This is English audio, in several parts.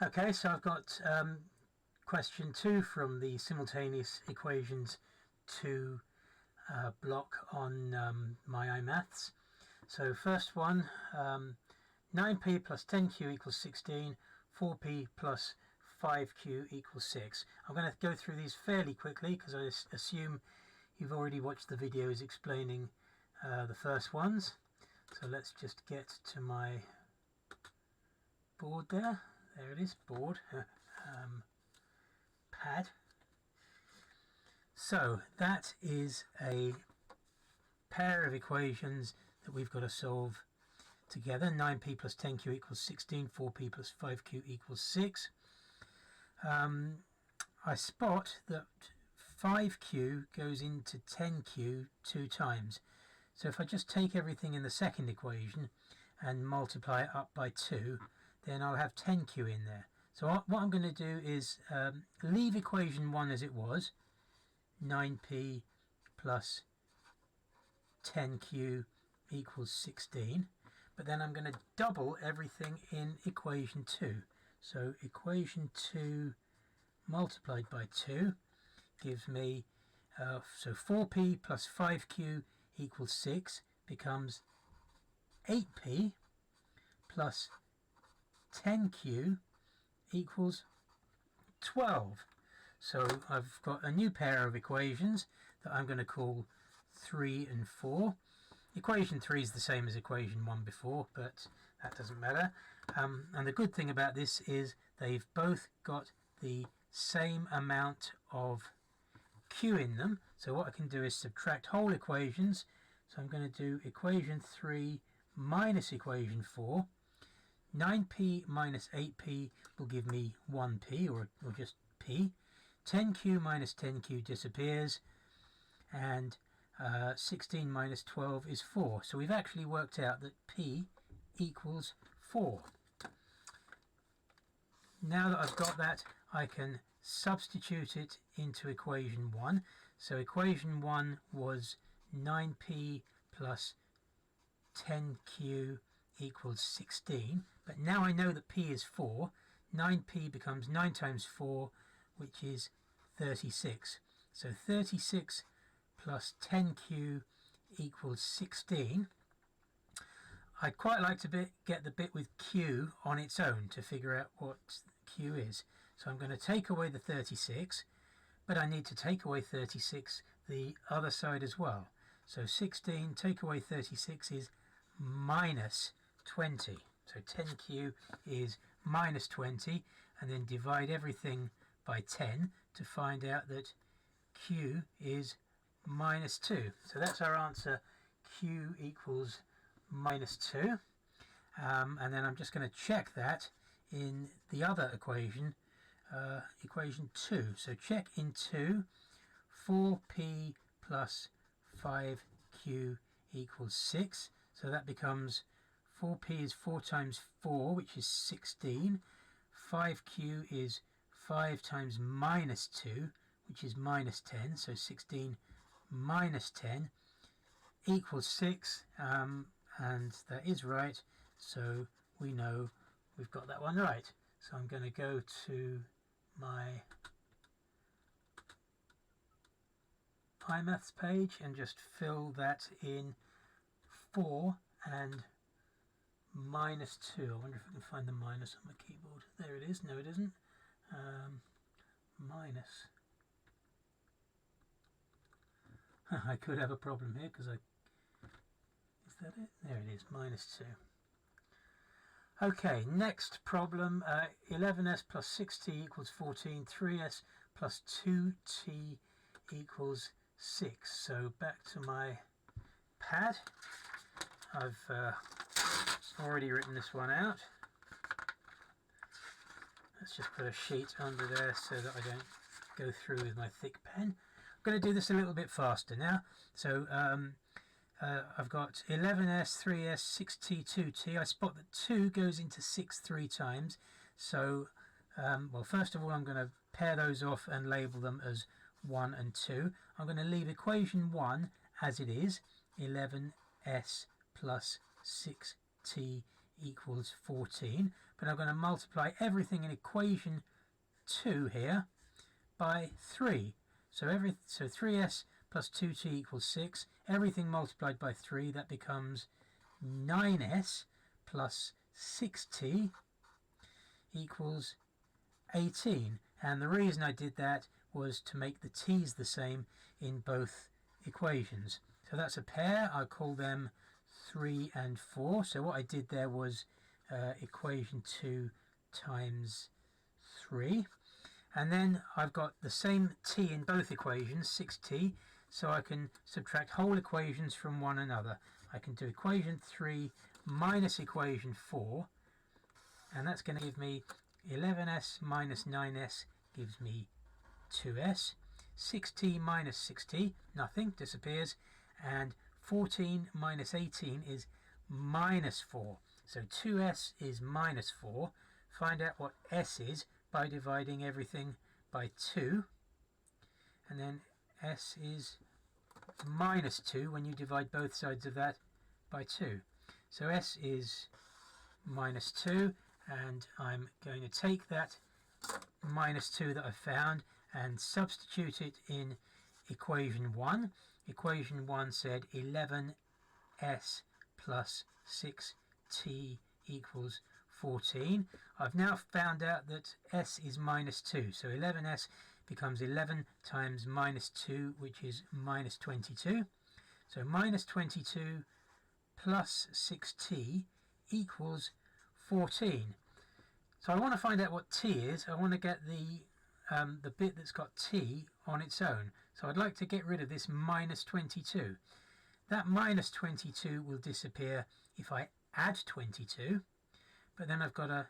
Okay, so I've got question 2 from the simultaneous equations 2 block on my iMaths. So first one, 9p plus 10q equals 16, 4p plus 5q equals 6. I'm going to go through these fairly quickly because I assume you've already watched the videos explaining the first ones. So let's just get to my board there. There it is, board, pad. So that is a pair of equations that we've got to solve together. 9p plus 10q equals 16, 4p plus 5q equals 6. I spot that 5q goes into 10q 2 times. So if I just take everything in the second equation and multiply it up by 2, then I'll have 10q in there. So what I'm going to do is leave equation 1 as it was, 9p plus 10q equals 16, but then I'm going to double everything in equation 2. So equation 2 multiplied by 2 gives me, so 4p plus 5q equals 6 becomes 8p plus 10q equals 12. So I've got a new pair of equations that I'm going to call 3 and 4. Equation 3 is the same as equation 1 before, but that doesn't matter. And the good thing about this is they've both got the same amount of q in them. So what I can do is subtract whole equations. So I'm going to do equation 3 minus equation 4. 9p minus 8p will give me 1p, or just p. 10q minus 10q disappears, and 16 minus 12 is 4. So we've actually worked out that p equals 4. Now that I've got that, I can substitute it into equation 1. So equation 1 was 9p plus 10q equals 16, but now I know that p is 4. 9p becomes 9 times 4, which is 36. So 36 plus 10q equals 16. I'd quite like to get the bit with q on its own to figure out what q is. So I'm going to take away the 36, but I need to take away 36 the other side as well. So 16 take away 36 is minus 20. So 10q is minus 20, and then divide everything by 10 to find out that q is minus 2. So that's our answer, q equals minus 2. And then I'm just going to check that in the other equation, equation 2. So check in 2, 4p plus 5q equals 6. So that becomes 4p is 4 times 4, which is 16. 5q is 5 times minus 2, which is minus 10. So 16 minus 10 equals 6. And that is right. So we know we've got that one right. So I'm going to go to my iMaths page and just fill that in 4 and minus 2. I wonder if I can find the minus on my keyboard. There it is. No, it isn't. Minus. I could have a problem here because is that it? There it is, minus 2. Okay, next problem. 11s plus 6t equals 14. 3s plus 2t equals 6. So back to my pad. I've already written this one out. Let's just put a sheet under there so that I don't go through with my thick pen. I'm going to do this a little bit faster now. So I've got 11s, 3s, 6t, 2t. I spot that 2 goes into 6 3 times. So, well, first of all, I'm going to pair those off and label them as 1 and 2. I'm going to leave equation 1 as it is. 11s plus 6t equals 14. But but I'm going to multiply everything in equation 2 here by 3. So 3s plus 2t equals 6. Everything multiplied by 3, that becomes 9s plus 6t equals 18. And the reason I did that was to make the t's the same in both equations. So that's a pair. I call them 3 and 4. So what I did there was equation 2 times 3. And then I've got the same t in both equations, 6t, so I can subtract whole equations from one another. I can do equation 3 minus equation 4, and that's going to give me 11s minus 9s gives me 2s. 6t minus 6t, nothing, disappears. And 14 minus 18 is minus 4. So 2s is minus 4. Find out what s is by dividing everything by 2. And then s is minus 2 when you divide both sides of that by 2. So s is minus 2, and I'm going to take that minus 2 that I found and substitute it in equation 1. Equation 1 said 11s plus 6t equals 14. I've now found out that s is minus 2, so 11s becomes 11 times minus 2, which is minus 22. So minus 22 plus 6t equals 14. So I want to find out what t is. I want to get the bit that's got t on its own. So I'd like to get rid of this minus 22. That minus 22 will disappear if I add 22, but then I've got to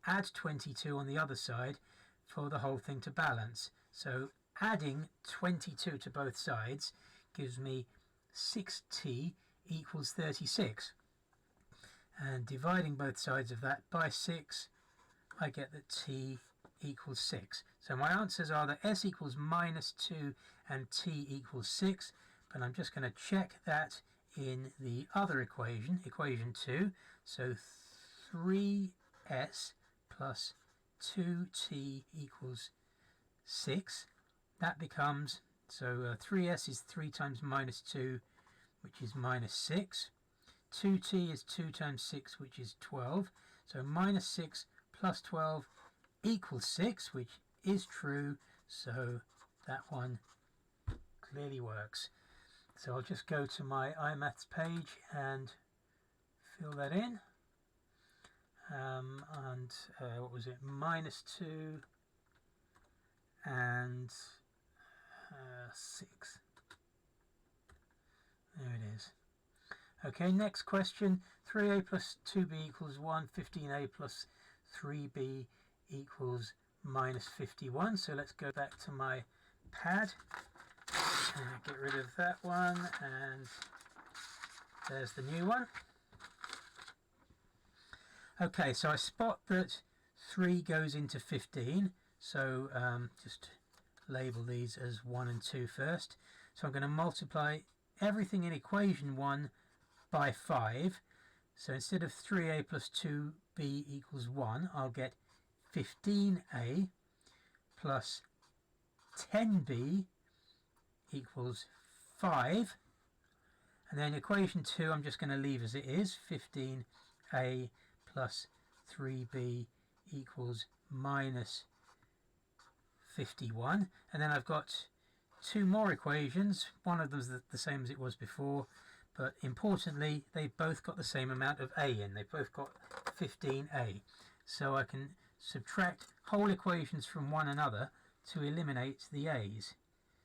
add 22 on the other side for the whole thing to balance. So adding 22 to both sides gives me 6t equals 36. And dividing both sides of that by 6, I get that t equals 6. So my answers are that s equals minus 2 and t equals 6, but I'm just going to check that in the other equation, equation 2. So 3s plus 2t equals 6. That becomes, 3s is 3 times minus 2, which is minus 6. 2t is 2 times 6, which is 12. So minus 6 plus 12 equals 6, which is true. So that one clearly works. So I'll just go to my iMaths page and fill that in. What was it? Minus 2 and 6. There it is. Okay, next question. 3a plus 2b equals 1. 15a plus 3b equals minus 51. So let's go back to my pad and get rid of that one, and there's the new one. Okay, so I spot that 3 goes into 15, so just label these as 1 and 2 first. So I'm going to multiply everything in equation 1 by 5. So instead of 3a plus 2b equals 1, I'll get 15a plus 10b equals 5. And then equation 2 I'm just going to leave as it is. 15a plus 3b equals minus 51. And then I've got 2 more equations. One of them's the same as it was before, but importantly they've both got the same amount of a in. They've both got 15a. So I can subtract whole equations from one another to eliminate the a's.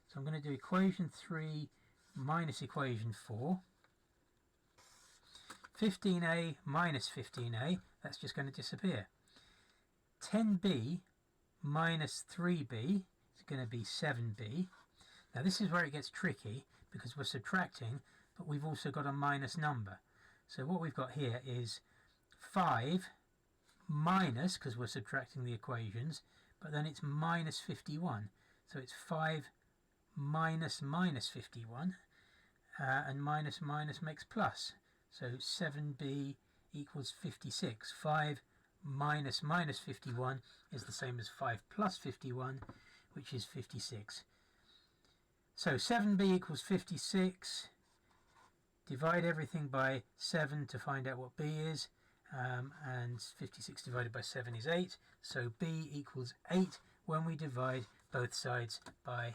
So I'm going to do equation 3 minus equation 4. 15a minus 15a, that's just going to disappear. 10b minus 3b is going to be 7b. Now this is where it gets tricky because we're subtracting, but we've also got a minus number. So what we've got here is 5 minus, because we're subtracting the equations, but then it's minus 51. So it's 5 minus minus 51, and minus minus makes plus. So 7b equals 56. 5 minus minus 51 is the same as 5 plus 51, which is 56. So 7b equals 56. Divide everything by 7 to find out what b is, and 56 divided by 7 is 8. So b equals 8 when we divide both sides by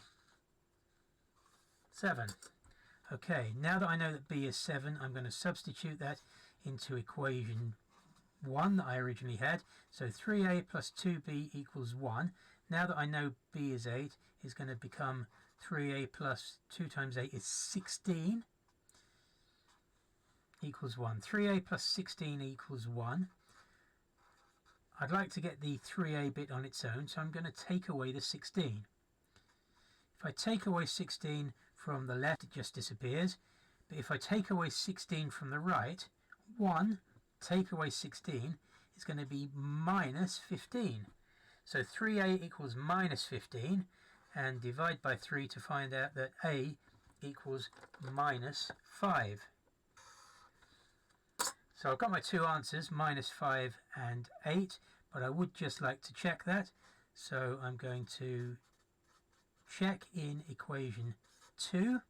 7. Okay, now that I know that b is 7, I'm going to substitute that into equation 1 that I originally had. So 3a plus 2b equals 1. Now that I know b is 8, it's going to become 3a plus 2 times 8 is 16 equals 1. 3a plus 16 equals 1. I'd like to get the 3a bit on its own, so I'm going to take away the 16. If I take away 16 from the left, it just disappears. But if I take away 16 from the right, 1 take away 16 is going to be minus 15. So 3a equals minus 15, and divide by 3 to find out that a equals minus 5. So I've got my two answers, minus 5 and 8, but I would just like to check that. So I'm going to check in equation 2.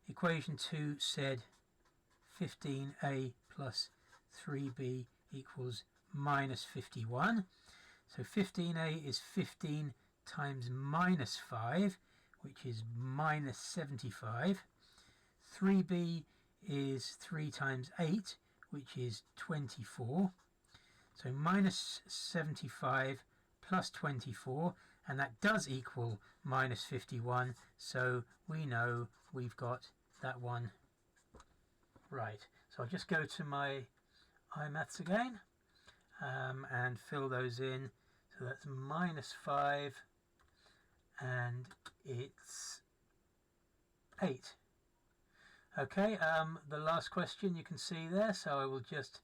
Equation 2 said 15a plus 3b equals minus 51. So 15a is 15 times minus 5, which is minus 75. 3b is 3 times 8, which is 24. So minus 75 plus 24, and that does equal minus 51. So we know we've got that one right. So I'll just go to my iMaths again and fill those in. So that's minus 5 and it's 8. Okay, the last question you can see there, so I will just,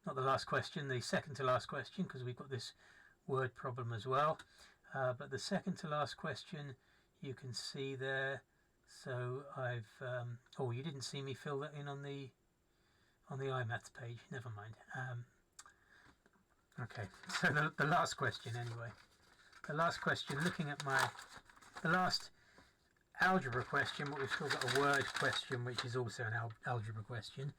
not the last question, the second to last question, because we've got this word problem as well, but the second to last question you can see there. So I've, oh, you didn't see me fill that in on the iMaths page, never mind. Okay, so the last question anyway. The last question, looking at the last algebra question, but we've still got a word question, which is also an algebra question.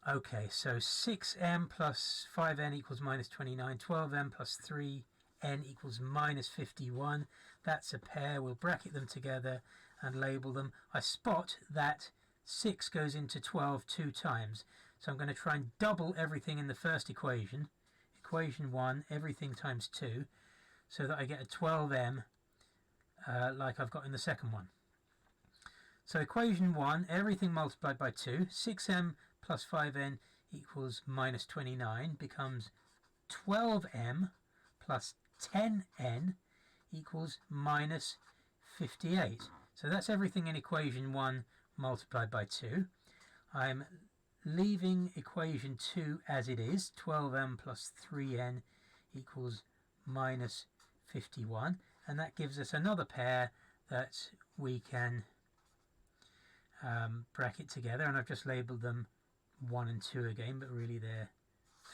Okay, so 6m plus 5n equals minus 29, 12m plus 3n equals minus 51. That's a pair. We'll bracket them together and label them. I spot that 6 goes into 12 2 times. So I'm going to try and double everything in the first equation. Equation 1, everything times 2, so that I get a 12m like I've got in the second one. So equation 1, everything multiplied by 2, 6m plus 5n equals minus 29 becomes 12m plus 10n equals minus 58. So that's everything in equation 1 multiplied by 2. I'm leaving equation 2 as it is, 12m plus 3n equals minus 51, and that gives us another pair that we can bracket together, and I've just labelled them 1 and 2 again, but really they're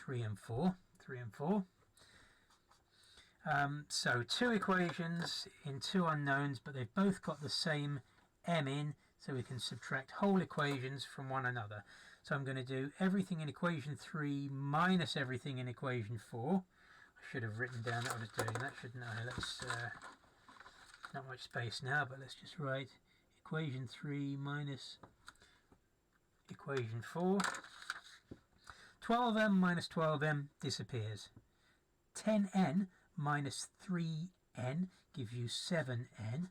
3 and 4. So two equations in two unknowns, but they've both got the same m in, so we can subtract whole equations from one another. So I'm going to do everything in equation 3 minus everything in equation 4. I should have written down that I was doing that, shouldn't I? Let's not much space now, but let's just write equation 3 minus equation 4. 12m minus 12m disappears. 10n minus 3n gives you 7n.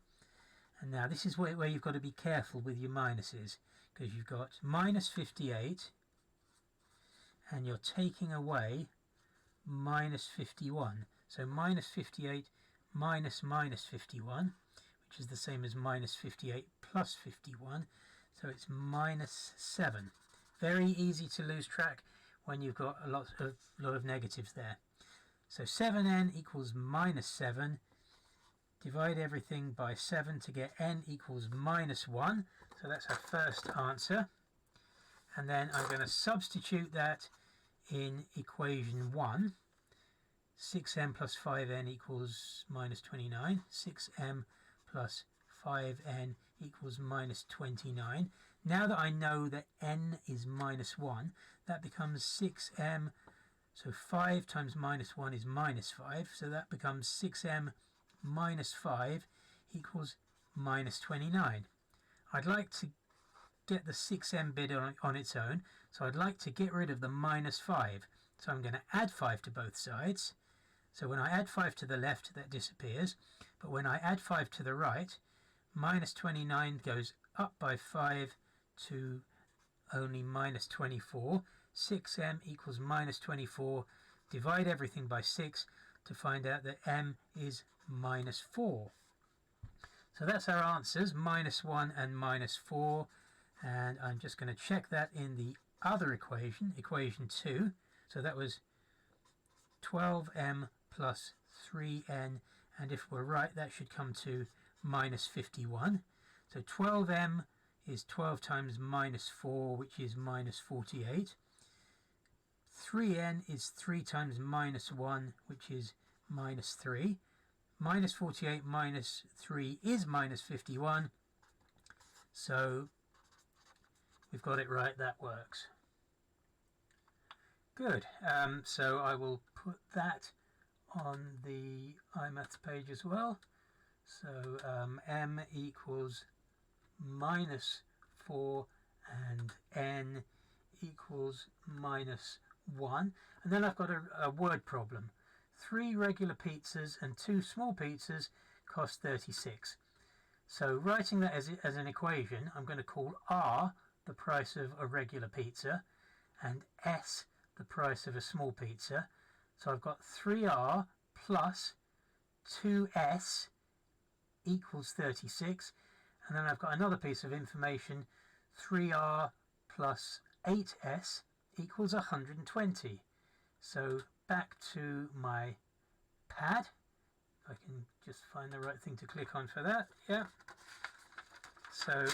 And now this is where you've got to be careful with your minuses, because you've got minus 58 and you're taking away minus 51. So minus 58 minus minus 51, which is the same as minus 58 plus 51. So it's minus 7. Very easy to lose track when you've got a lot of negatives there. So 7n equals minus 7. Divide everything by 7 to get n equals minus 1. So that's our first answer. And then I'm going to substitute that in equation 1, 6m plus 5n equals minus 29. 6m plus 5n equals minus 29. Now that I know that n is minus 1, that becomes 6m. So 5 times minus 1 is minus 5. So that becomes 6m minus 5 equals minus 29. I'd like to get the 6m bit on its own. So I'd like to get rid of the minus 5. So I'm going to add 5 to both sides. So when I add 5 to the left, that disappears. But when I add 5 to the right, minus 29 goes up by 5 to only minus 24. 6m equals minus 24. Divide everything by 6 to find out that m is minus 4. So that's our answers, minus 1 and minus 4. And I'm just going to check that in the other equation, equation 2. So that was 12m plus 3n, and if we're right, that should come to minus 51. So 12m is 12 times minus 4, which is minus 48. 3n is 3 times minus 1, which is minus 3. Minus 48 minus 3 is minus 51. So we've got it right, that works. Good. So I will put that on the iMaths page as well. So m equals minus 4 and n equals minus 1. And then I've got a word problem. 3 regular pizzas and 2 small pizzas cost 36. So writing that as an equation, I'm going to call r the price of a regular pizza and s the price of a small pizza. So I've got 3r plus 2s equals 36. And then I've got another piece of information, 3r plus 8s equals 120. So back to my pad. If I can just find the right thing to click on for that. Yeah. So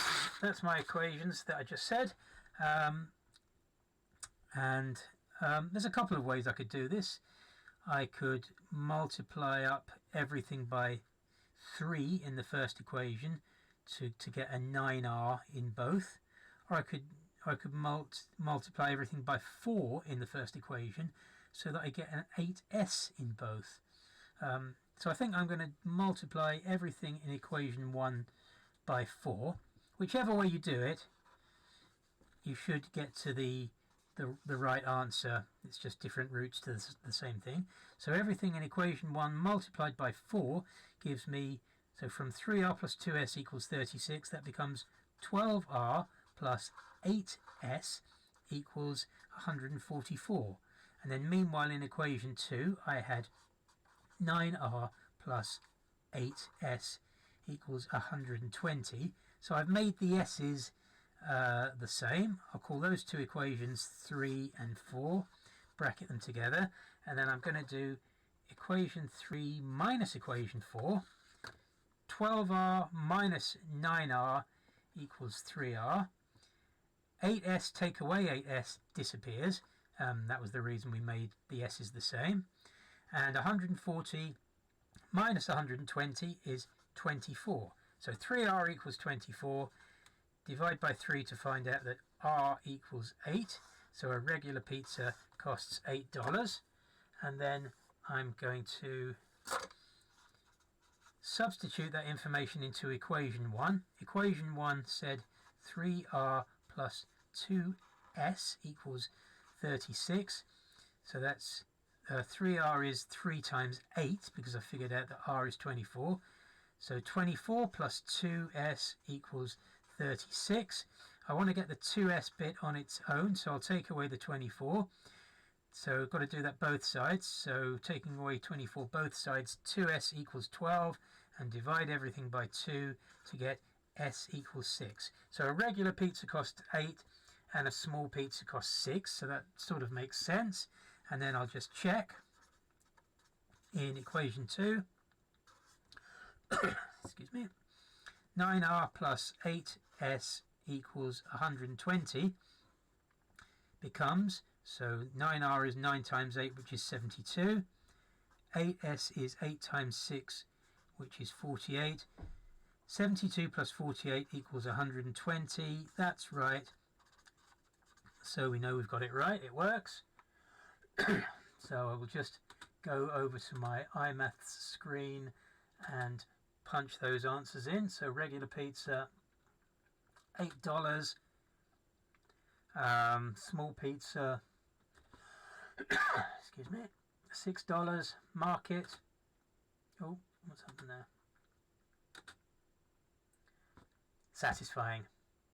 that's my equations that I just said. There's a couple of ways I could do this. I could multiply up everything by 3 in the first equation to get a 9r in both, or I could multiply everything by 4 in the first equation so that I get an 8s in both. So I think I'm going to multiply everything in equation 1 by 4. Whichever way you do it, you should get to the right answer. It's just different routes to the same thing. So everything in equation 1 multiplied by 4 gives me, so from 3r plus 2s equals 36, that becomes 12r plus 8s equals 144. And then meanwhile in equation 2 I had 9r plus 8s equals 120. So I've made the s's the same. I'll call those two equations 3 and 4, bracket them together, and then I'm going to do equation 3 minus equation 4. 12r minus 9r equals 3r. 8s take away 8s disappears. That was the reason we made the s's the same. And 140 minus 120 is 24. So 3r equals 24. Divide by 3 to find out that r equals 8. So a regular pizza costs $8. And then I'm going to substitute that information into equation 1. Equation 1 said 3r plus 2s equals 36. So that's 3r is 3 times 8, because I figured out that r is 24. So 24 plus 2s equals 36. I want to get the 2s bit on its own, so I'll take away the 24. So I've got to do that both sides. So taking away 24 both sides, 2s equals 12, and divide everything by 2 to get s equals 6. So a regular pizza costs 8 and a small pizza costs 6, so that sort of makes sense. And then I'll just check in equation 2. Excuse me. 9r plus 8s equals 120 becomes So 9R is 9 times 8, which is 72. 8S is 8 times 6, which is 48. 72 plus 48 equals 120. That's right. So we know we've got it right. It works. So I will just go over to my iMaths screen and punch those answers in. So regular pizza, $8. Small pizza, excuse me, $6. Market, oh, what's happened there? Satisfying.